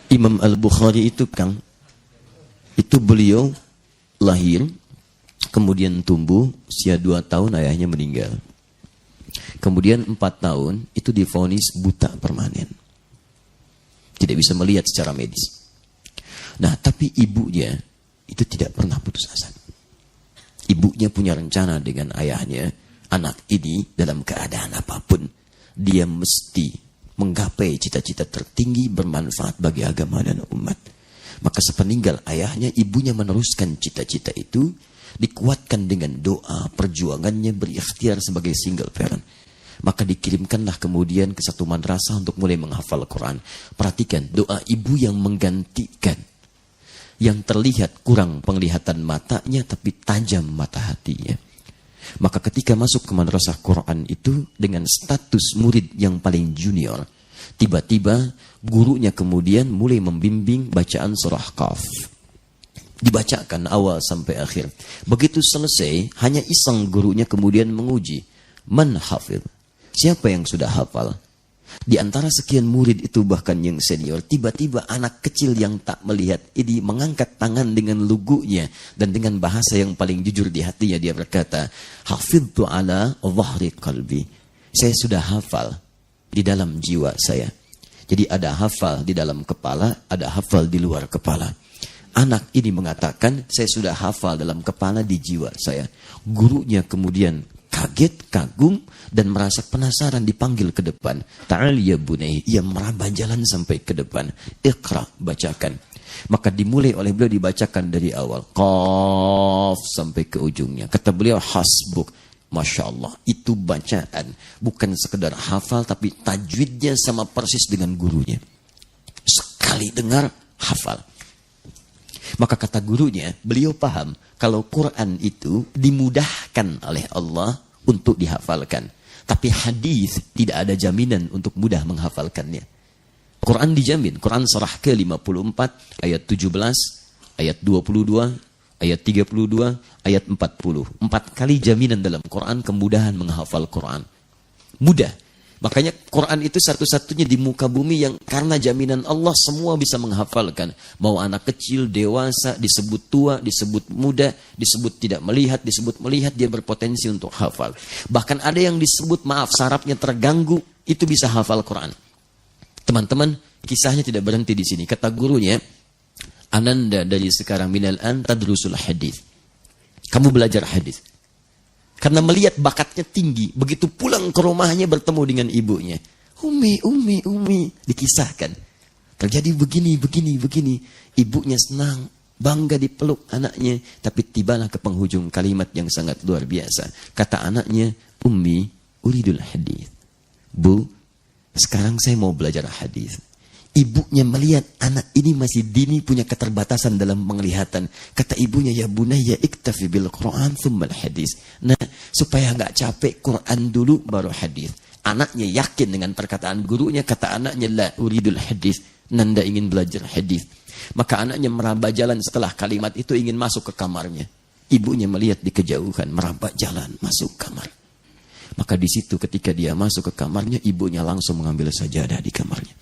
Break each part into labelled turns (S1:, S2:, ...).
S1: Imam Al-Bukhari itu Kang, itu beliau lahir, kemudian tumbuh, usia 2 tahun ayahnya meninggal. Kemudian 4 tahun itu divonis buta permanen. Tidak bisa melihat secara medis. Nah, tapi ibunya itu tidak pernah putus asa. Ibunya punya rencana dengan ayahnya, anak ini dalam keadaan apapun, dia mesti menggapai cita-cita tertinggi bermanfaat bagi agama dan umat. Maka sepeninggal ayahnya, ibunya meneruskan cita-cita itu, dikuatkan dengan doa, perjuangannya berikhtiar sebagai single parent. Maka dikirimkanlah kemudian ke satu madrasah untuk mulai menghafal Quran. Perhatikan, doa ibu yang menggantikan. Yang terlihat kurang penglihatan matanya, tapi tajam mata hatinya. Maka ketika masuk ke madrasah Quran itu dengan status murid yang paling junior, tiba-tiba gurunya kemudian mulai membimbing bacaan surah Qaf. Dibacakan awal sampai akhir. Begitu selesai, hanya iseng gurunya kemudian menguji. Man hafidh? Siapa yang sudah hafal? Di antara sekian murid itu bahkan yang senior, tiba-tiba anak kecil yang tak melihat ini mengangkat tangan dengan lugunya dan dengan bahasa yang paling jujur di hatinya dia berkata, hafidhtu ala dhahri qalbi. Saya sudah hafal di dalam jiwa saya. Jadi ada hafal di dalam kepala, ada hafal di luar kepala. Anak ini mengatakan, saya sudah hafal dalam kepala, di jiwa saya. Gurunya kemudian kaget, kagum, dan merasa penasaran, dipanggil ke depan. Ta'al ya bunai, ia meraba jalan sampai ke depan. Iqra, bacakan. Maka dimulai oleh beliau dibacakan dari awal. Qaf sampai ke ujungnya. Kata beliau, hasbuk. Masya Allah, itu bacaan. Bukan sekedar hafal, tapi tajwidnya sama persis dengan gurunya. Sekali dengar, hafal. Maka kata gurunya, beliau paham kalau Quran itu dimudahkan oleh Allah untuk dihafalkan. Tapi hadis tidak ada jaminan untuk mudah menghafalkannya. Quran dijamin. Quran surah ke-54 ayat 17, ayat 22, ayat 32, ayat 40. 4 kali jaminan dalam Quran kemudahan menghafal Quran. Mudah. Makanya Quran itu satu-satunya di muka bumi yang karena jaminan Allah semua bisa menghafalkan. Mau anak kecil, dewasa, disebut tua, disebut muda, disebut tidak melihat, disebut melihat, dia berpotensi untuk hafal. Bahkan ada yang disebut, maaf, sarafnya terganggu, itu bisa hafal Quran. Teman-teman, kisahnya tidak berhenti di sini. Kata gurunya, Ananda dari sekarang minal an tadrusul hadis. Kamu belajar hadis. Karena melihat bakatnya tinggi. Begitu pulang ke rumahnya bertemu dengan ibunya. Umi. Dikisahkan. Terjadi begini. Ibunya senang. Bangga dipeluk anaknya. Tapi tibalah ke penghujung kalimat yang sangat luar biasa. Kata anaknya, Ummi, uridul hadis. Bu, sekarang saya mau belajar hadis. Ibunya melihat anak ini masih dini, punya keterbatasan dalam penglihatan. Kata ibunya, ya bunayya iktafi bil Quran thummal hadis. Nah, supaya nggak capek, Quran dulu baru hadis. Anaknya yakin dengan perkataan gurunya. Kata anaknya, la uridul hadis. Nanda ingin belajar hadis. Maka anaknya meraba jalan setelah kalimat itu, ingin masuk ke kamarnya. Ibunya melihat di kejauhan, meraba jalan masuk kamar. Maka di situ ketika dia masuk ke kamarnya, ibunya langsung mengambil sajadah di kamarnya.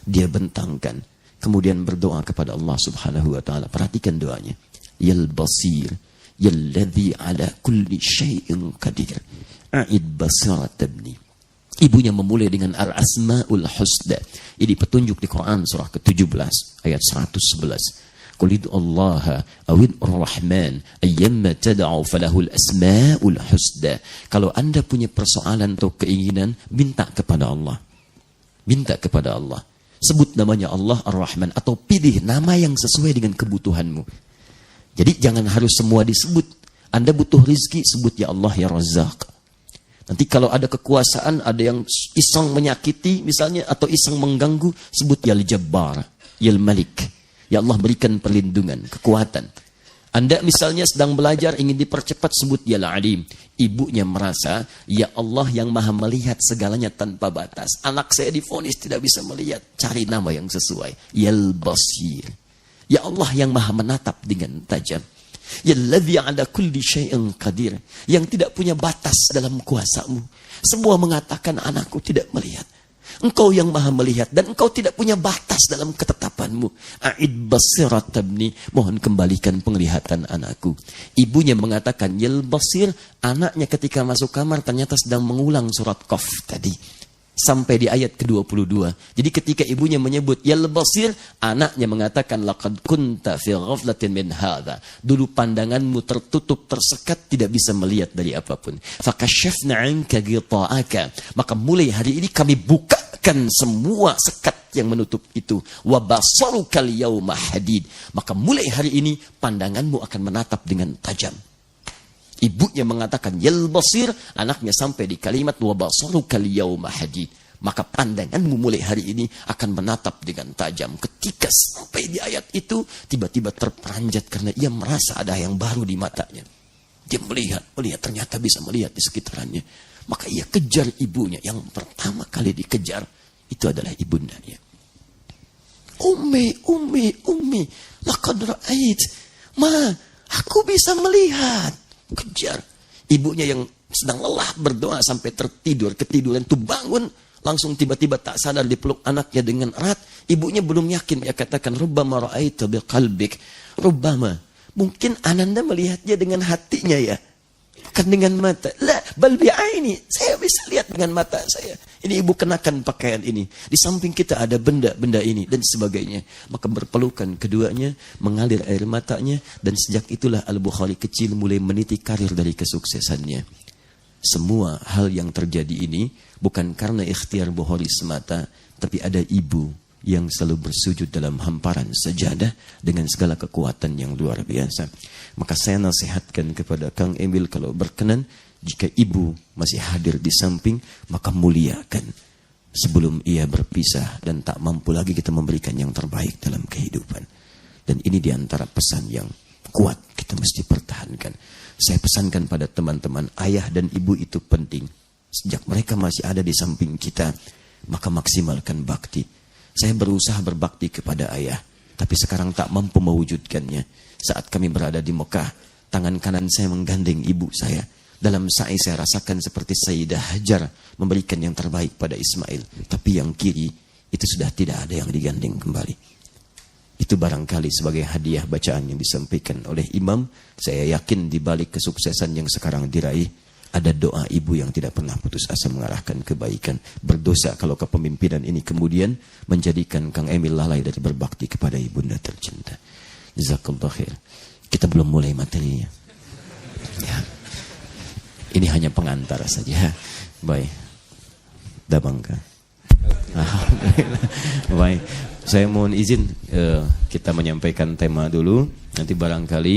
S1: Dia bentangkan, kemudian berdoa kepada Allah Subhanahu wa ta'ala. Perhatikan doanya. Yal basir, yalladhi ala kulli syai'in qadir, a'id basirat tabni. Ibunya memulai dengan al-asma'ul husna. Ini petunjuk di Quran surah ke-17 ayat 111. Qulid Allah awid ar-Rahman ayyamma tad'u falahul asma'ul husna. Kalau Anda punya persoalan atau keinginan, minta kepada Allah. Minta kepada Allah. Sebut namanya Allah Ar-Rahman, atau pilih nama yang sesuai dengan kebutuhanmu. Jadi jangan harus semua disebut. Anda butuh rizki, sebut ya Allah ya Razzaq. Nanti kalau ada kekuasaan, ada yang iseng menyakiti misalnya, atau iseng mengganggu, sebut ya Al-Jabbar, ya Al-Malik. Ya Allah berikan perlindungan, kekuatan. Anda misalnya sedang belajar, ingin dipercepat, sebut ya Al-Alim. Ibunya merasa, ya Allah yang maha melihat segalanya tanpa batas. Anak saya divonis tidak bisa melihat. Cari nama yang sesuai. Ya Al-Basir. Ya Allah yang maha menatap dengan tajam. Ya Alladhi ala kulli syai'in qadir. Yang tidak punya batas dalam kuasamu. Semua mengatakan anakku tidak melihat. Engkau yang maha melihat dan engkau tidak punya batas dalam ketetapanmu. A'id basirat tabni, mohon kembalikan penglihatan anakku. Ibunya mengatakan, Yal basir, anaknya ketika masuk kamar ternyata sedang mengulang surat Qaf tadi. Sampai di ayat ke-22. Jadi ketika ibunya menyebut Yal basir, anaknya mengatakan laqad kunta fi ghaflatin min hadza. Dulu pandanganmu tertutup, tersekat, tidak bisa melihat dari apapun. Fakashafna 'anka ghita'aka. Maka mulai hari ini kami bukakan semua sekat yang menutup itu. Wa basarukal yauma hadid. Maka mulai hari ini pandanganmu akan menatap dengan tajam. Ibunya mengatakan Yal basir, anaknya sampai di kalimat wa basarukal yauma hadid. Maka pandanganmu mulai hari ini akan menatap dengan tajam. Ketika sampai di ayat itu, tiba-tiba terperanjat karena ia merasa ada yang baru di matanya. Dia melihat ternyata bisa melihat di sekitarnya. Maka ia kejar ibunya. Yang pertama kali dikejar itu adalah ibundanya. Ummi, laqad ra'ait. Ma, aku bisa melihat. Kejar. Ibunya yang sedang lelah berdoa sampai tertidur, ketiduran itu bangun, langsung tiba-tiba tak sadar dipeluk anaknya dengan erat. Ibunya belum yakin, dia katakan rubbama ra'aitu biqalbik. Rubbama, mungkin ananda melihatnya dengan hatinya ya, bukan dengan mata. La bal bi'aini, saya bisa lihat dengan mata saya. Ini ibu kenakan pakaian ini, di samping kita ada benda-benda ini dan sebagainya. Maka berpelukan keduanya, mengalir air matanya, dan sejak itulah Al-Bukhari kecil mulai meniti karir dari kesuksesannya. Semua hal yang terjadi ini bukan karena ikhtiar Bukhari semata, tapi ada ibu yang selalu bersujud dalam hamparan sajadah dengan segala kekuatan yang luar biasa. Maka saya nasihatkan kepada Kang Emil, kalau berkenan, jika ibu masih hadir di samping, maka muliakan sebelum ia berpisah dan tak mampu lagi kita memberikan yang terbaik dalam kehidupan. Dan ini diantara pesan yang kuat kita mesti pertahankan. Saya pesankan pada teman-teman, ayah dan ibu itu penting. Sejak mereka masih ada di samping kita, maka maksimalkan bakti. Saya berusaha berbakti kepada ayah, tapi sekarang tak mampu mewujudkannya. Saat kami berada di Mekah, tangan kanan saya menggandeng ibu saya. Dalam sa'i saya rasakan seperti Sayyidah Hajar memberikan yang terbaik pada Ismail. Tapi yang kiri, itu sudah tidak ada yang digandeng kembali. Itu barangkali sebagai hadiah bacaan yang disampaikan oleh imam. Saya yakin di balik kesuksesan yang sekarang diraih, ada doa ibu yang tidak pernah putus asa mengarahkan kebaikan. Berdosa kalau kepemimpinan ini kemudian menjadikan Kang Emil lalai dari berbakti kepada ibunda tercinta. Jazakallah khair. Kita belum mulai materinya. Ya. Ini hanya pengantar saja. Baik. Dabangka. Alhamdulillah. Baik. Saya mohon izin kita menyampaikan tema dulu. Nanti barangkali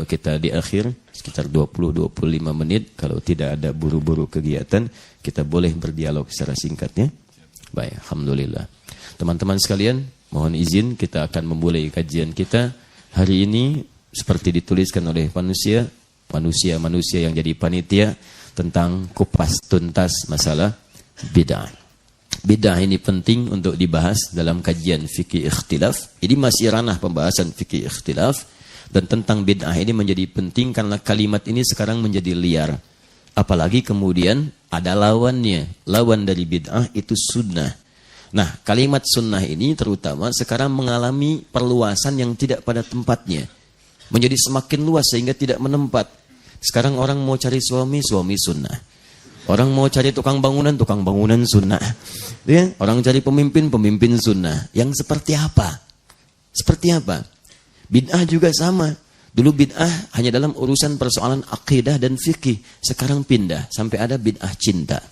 S1: kita di akhir sekitar 20-25 menit. Kalau tidak ada buru-buru kegiatan, kita boleh berdialog secara singkatnya. Baik. Alhamdulillah. Teman-teman sekalian, mohon izin kita akan memulai kajian kita hari ini seperti dituliskan oleh manusia yang jadi panitia tentang kupas tuntas masalah bid'ah. Bid'ah ini penting untuk dibahas dalam kajian fikih ikhtilaf. Ini masih ranah pembahasan fikih ikhtilaf, dan tentang bid'ah ini menjadi penting karena kalimat ini sekarang menjadi liar. Apalagi kemudian ada lawannya. Lawan dari bid'ah itu sunnah. Nah, kalimat sunnah ini terutama sekarang mengalami perluasan yang tidak pada tempatnya. Menjadi semakin luas sehingga tidak menempat. Sekarang orang mau cari suami sunnah. Orang mau cari tukang bangunan sunnah. Ya? Orang cari pemimpin sunnah. Yang seperti apa? Seperti apa? Bid'ah juga sama. Dulu bid'ah hanya dalam urusan persoalan akidah dan fikih. Sekarang pindah sampai ada bid'ah cinta.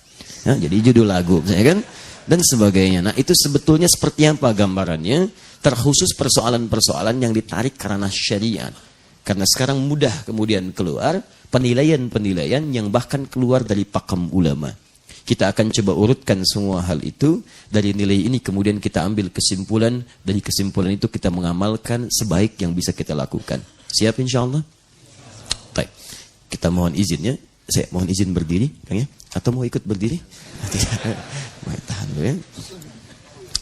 S1: Ya, jadi judul lagu, ya kan? Dan sebagainya. Nah, itu sebetulnya seperti apa gambarannya? Terkhusus persoalan-persoalan yang ditarik karena syariat. Karena sekarang mudah kemudian keluar penilaian-penilaian yang bahkan keluar dari pakem ulama. Kita akan coba urutkan semua hal itu. Dari nilai ini kemudian kita ambil kesimpulan. Dari kesimpulan itu kita mengamalkan sebaik yang bisa kita lakukan. Siap insyaAllah? Baik. Kita mohon izin ya. Saya mohon izin berdiri, Kang ya. Atau mau ikut berdiri? Baik, tahan dulu ya.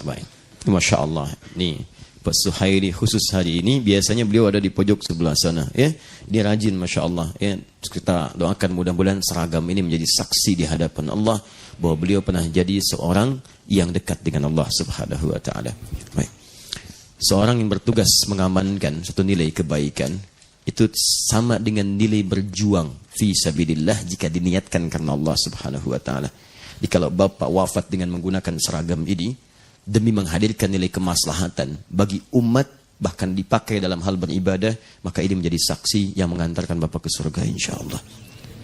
S1: Baik. Masya Allah. Nih, Pak Suhaili khusus hari ini, biasanya beliau ada di pojok sebelah sana, ya. Dia rajin, masya Allah, ya. Kita doakan mudah-mudahan seragam ini menjadi saksi di hadapan Allah bahwa beliau pernah jadi seorang yang dekat dengan Allah Subhanahu wa taala. Baik. Seorang yang bertugas mengamankan satu nilai kebaikan itu sama dengan nilai berjuang fi sabilillah jika diniatkan karena Allah Subhanahu wa taala. Jadi kalau bapak wafat dengan menggunakan seragam ini demi menghadirkan nilai kemaslahatan bagi umat, bahkan dipakai dalam hal beribadah, maka ini menjadi saksi yang mengantarkan bapak ke surga insyaallah.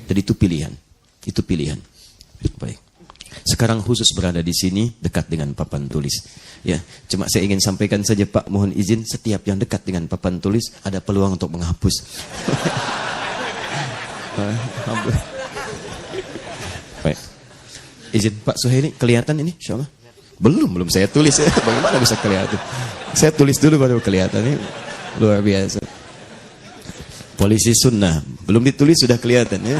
S1: Jadi itu pilihan. Itu pilihan. Baik. Sekarang khusus berada di sini dekat dengan papan tulis. Ya, cuma saya ingin sampaikan saja Pak, mohon izin setiap yang dekat dengan papan tulis ada peluang untuk menghapus. Baik. Izin Pak Suhaili, kelihatan ini insyaallah? Belum saya tulis ya. Bagaimana bisa kelihatan? Saya tulis dulu baru kelihatan, ini luar biasa. Polisi sunnah, belum ditulis sudah kelihatan ya.